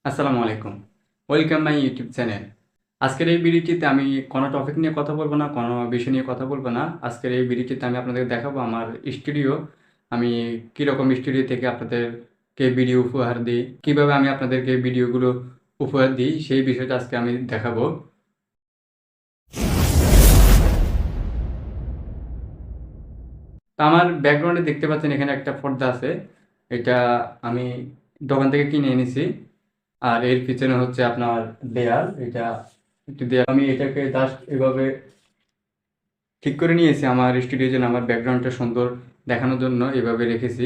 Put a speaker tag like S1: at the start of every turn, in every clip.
S1: আসসালামু আলাইকুম। Welcome my YouTube channel. আজকের এই ভিডিওটিতে আমি কোনো টপিক নিয়ে কথা বলবো না, কোনো বিষয় নিয়ে কথা বলবো না। আজকের এই ভিডিওটিতে আমি আপনাদেরকে দেখাবো আমার স্টুডিও। আমি কীরকম স্টুডিও থেকে আপনাদেরকে ভিডিও উপহার দিই, কীভাবে আমি আপনাদেরকে ভিডিওগুলো উপহার দিই, সেই বিষয়টা আজকে আমি দেখাবো। তো আমার ব্যাকগ্রাউন্ডে দেখতে পাচ্ছেন এখানে একটা পর্দা আছে। এটা আমি দোকান থেকে কিনে এনেছি। আর এর পিছনে হচ্ছে আপনার দেয়াল। এটা একটু দেয়াল, আমি এটাকে জাস্ট এভাবে ঠিক করে নিয়েছি আমার স্টুডিওর জন্য, আমার ব্যাকগ্রাউন্ডটা সুন্দর দেখানোর জন্য এভাবে রেখেছি।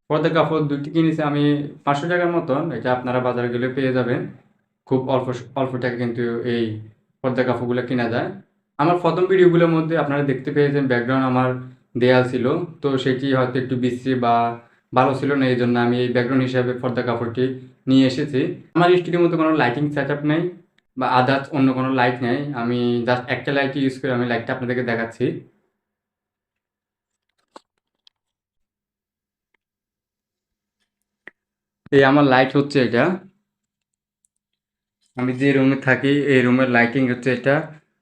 S1: পর্দা কাপড় দুটি কিনেছি আমি 500 টাকার মতন। এটা আপনারা বাজারে গেলে পেয়ে যাবেন। খুব অল্প অল্প টাকা কিন্তু এই পর্দা কাপড়গুলো কেনা যায়। আমার প্রথম ভিডিওগুলোর মধ্যে আপনারা দেখতে পেয়েছেন ব্যাকগ্রাউন্ড আমার দেয়াল ছিল। তো সেটি হয়তো একটু বিশ্রী বা ভালো ছিল না, এই জন্য আমি এই ব্যাকগ্রাউন্ড হিসাবে পর্দা কাপড়টি নিয়ে এসেছি। আমার স্টুডিওর মধ্যে কোনো লাইটিং সেট আপ নেই বা আদার্স অন্য কোনো লাইট নেই। আমি জাস্ট একটা লাইট ইউজ করে আমি লাইটটা আপনাদেরকে দেখাচ্ছি। এই আমার লাইট হচ্ছে এটা। আমি যে রুমে থাকি এই রুমের লাইটিং হচ্ছে এটা।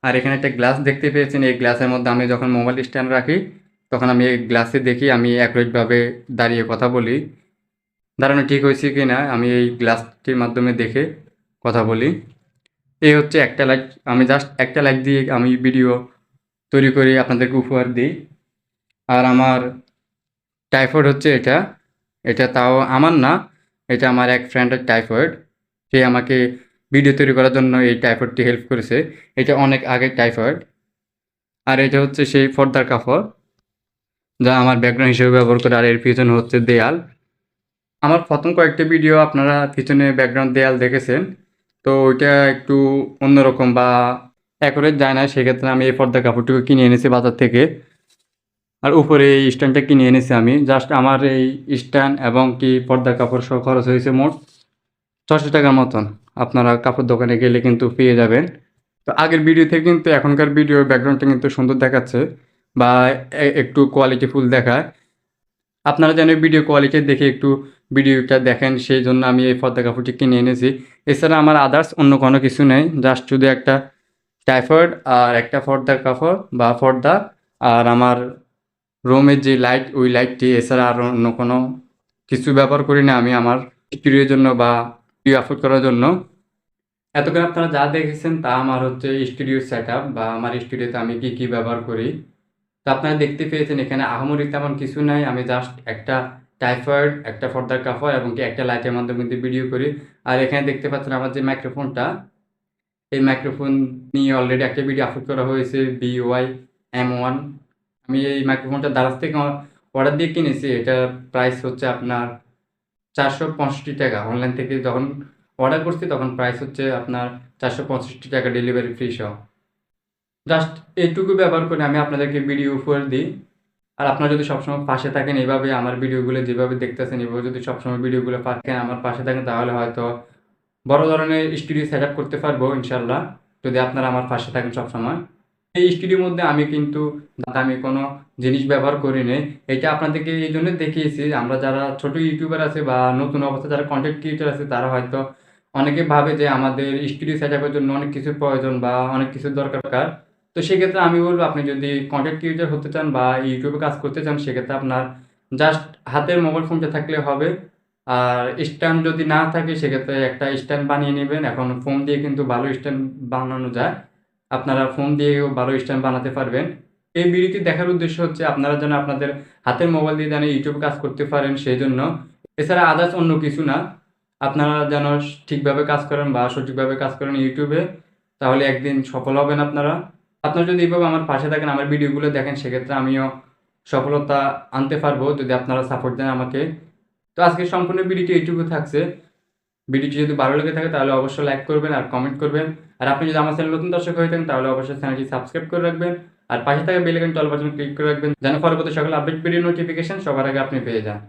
S1: আর এখানে একটা গ্লাস দেখতে পেয়েছেন, এই গ্লাসের মধ্যে আমি যখন মোবাইল স্ট্যান্ড রাখি তখন আমি এই গ্লাসে দেখি, আমি অ্যাকুরেটভাবে দাঁড়িয়ে কথা বলি। দাঁড়ানো ঠিক হয়েছে কি না আমি এই গ্লাসটির মাধ্যমে দেখে কথা বলি। এই হচ্ছে একটা লাইট। আমি জাস্ট একটা লাইট দিয়ে আমি ভিডিও তৈরি করে আপনাদেরকে উপহার দিই। আর আমার টাইফয়েড হচ্ছে এটা। এটা তাও আমার না, এটা আমার এক ফ্রেন্ডের টাইফয়েড। সে আমাকে ভিডিও তৈরি করার জন্য এই টাইফয়েডটি হেল্প করেছে। এটা অনেক আগের টাইফয়েড। আর এটা হচ্ছে সেই পর্দার কাপড় যা আমার ব্যাকগ্রাউন্ড হিসেবে ব্যবহার করে। আর এর পিছনে হচ্ছে দেয়াল। আমার প্রথম কয়েকটা ভিডিও আপনারা পিছনে ব্যাকগ্রাউন্ড দেয়াল দেখেছেন। তো ওইটা একটু অন্যরকম বা অ্যাকুরেট যায় না, সেক্ষেত্রে আমি এই পর্দা কাপড়টুকু কিনে এনেছি বাজার থেকে। আর উপরে এই স্ট্যান্ডটা কিনে এনেছি আমি। জাস্ট আমার এই স্ট্যান্ড এবং কি পর্দা কাপড় সহ খরচ হয়েছে মোট 600 টাকার মতন। আপনারা কাপড় দোকানে গেলে কিন্তু পেয়ে যাবেন। তো আগের ভিডিও থেকে কিন্তু এখনকার ভিডিওর ব্যাকগ্রাউন্ডটা কিন্তু সুন্দর দেখাচ্ছে বা একটু কোয়ালিটিফুল দেখায়। আপনারা যেন ভিডিও কোয়ালিটি দেখে একটু ভিডিওটা দেখেন, সেই জন্য আমি এই পর্দা কাপড়টি কিনে এনেছি। এছাড়া আমার আদার্স অন্য কোনো কিছু নেই, জাস্ট শুধু একটা টাইফয়েড আর একটা পর্দার কাপড় বা পর্দা আর আমার রুমের যে লাইট ওই লাইটটি। এছাড়া আর অন্য কোনো কিছু ব্যবহার করি না আমি আমার স্টুডিওর জন্য বা ভিডিও আপলোড করার জন্য। এতক্ষণ আপনারা যা দেখেছেন তা আমার হচ্ছে স্টুডিও সেট আপ বা আমার স্টুডিওতে আমি কী কী ব্যবহার করি। তো আপনারা দেখতে পেয়েছেন এখানে আহামরি তেমন কিছু নাই। আমি জাস্ট একটা টাইফয়েড, একটা পর্দার কাপড় এবং কি একটা লাইটের মাধ্যমে কিন্তু ভিডিও করি। আর এখানে দেখতে পাচ্ছেন আমার যে মাইক্রোফোনটা, এই মাইক্রোফোন নিয়ে অলরেডি একটা ভিডিও আপলোড করা হয়েছে, BY-M1। আমি এই মাইক্রোফোনটা দারাজ থেকে অর্ডার দিয়ে কিনেছি। এটার প্রাইস হচ্ছে আপনার 465 টাকা। অনলাইন থেকে যখন অর্ডার করছি তখন প্রাইস হচ্ছে আপনার 465 টাকা ডেলিভারি ফ্রি সহ। জাস্ট এইটুকু ব্যবহার করে আমি আপনাদেরকে ভিডিও উপহার দিই। আর আপনারা যদি সবসময় পাশে থাকেন, এভাবে আমার ভিডিওগুলো যেভাবে দেখতেছেন এভাবে যদি সবসময় ভিডিওগুলো পাচ্ছেন আমার পাশে থাকেন, তাহলে হয়তো বড় ধরনের স্টুডিও সেট আপ করতে পারবো ইনশাল্লাহ, যদি আপনারা আমার পাশে থাকেন সবসময়। এই স্টুডিওর মধ্যে আমি কিন্তু দামি কোনো জিনিস ব্যবহার করি নি। এটা আপনাদেরকে এই জন্য দেখিয়েছি, আমরা যারা ছোট ইউটিউবার আছে বা নতুন অবস্থায় যারা কন্টেন্ট ক্রিয়েটর আছে তারা হয়তো অনেকে ভাবে যে আমাদের স্টুডিও সেট আপের জন্য অনেক কিছুর প্রয়োজন বা অনেক কিছুর দরকার। তো সেক্ষেত্রে আমি বলবো, আপনি যদি কন্টেন্ট ক্রিয়েটর হতে চান বা ইউটিউবে কাজ করতে চান, সেক্ষেত্রে আপনার জাস্ট হাতের মোবাইল ফোনটা থাকলে হবে। আর স্ট্যান্ড যদি না থাকে সেক্ষেত্রে একটা স্ট্যান্ড বানিয়ে নেবেন। এখন ফোন দিয়ে কিন্তু ভালো স্ট্যান্ড বানানো যায়, আপনারা ফোন দিয়েও ভালো স্ট্যান্ড বানাতে পারবেন। এই ভিডিওটি দেখার উদ্দেশ্য হচ্ছে আপনারা যেন আপনাদের হাতের মোবাইল দিয়ে যেন ইউটিউবে কাজ করতে পারেন সেই জন্য। এছাড়া আদার্স অন্য কিছু না। আপনারা যেন ঠিকভাবে কাজ করেন বা সঠিকভাবে কাজ করেন ইউটিউবে, তাহলে একদিন সফল হবেন আপনারা। আপনারা যদি এইভাবে আমার পাশে থাকেন, আমার ভিডিওগুলো দেখেন, সেক্ষেত্রে আমিও সফলতা আনতে পারবো যদি আপনারা সাপোর্ট দেন আমাকে। তো আজকে সম্পূর্ণ ভিডিওটি এইটুকু থাকছে। ভিডিওটি যদি ভালো লেগে থাকে তাহলে অবশ্যই লাইক করবেন আর কমেন্ট করবেন। আর আপনি যদি আমার চ্যানেল নতুন দর্শক হয়ে থাকেন তাহলে অবশ্যই চ্যানেলটি সাবস্ক্রাইব করে রাখবেন। আর পাশে থাকা বেল আইকনটি অল বাটন ক্লিক করে রাখবেন যেন পরবর্তী সকল আপডেট ভিডিও নোটিফিকেশন সবার আগে আপনি পেয়ে যান।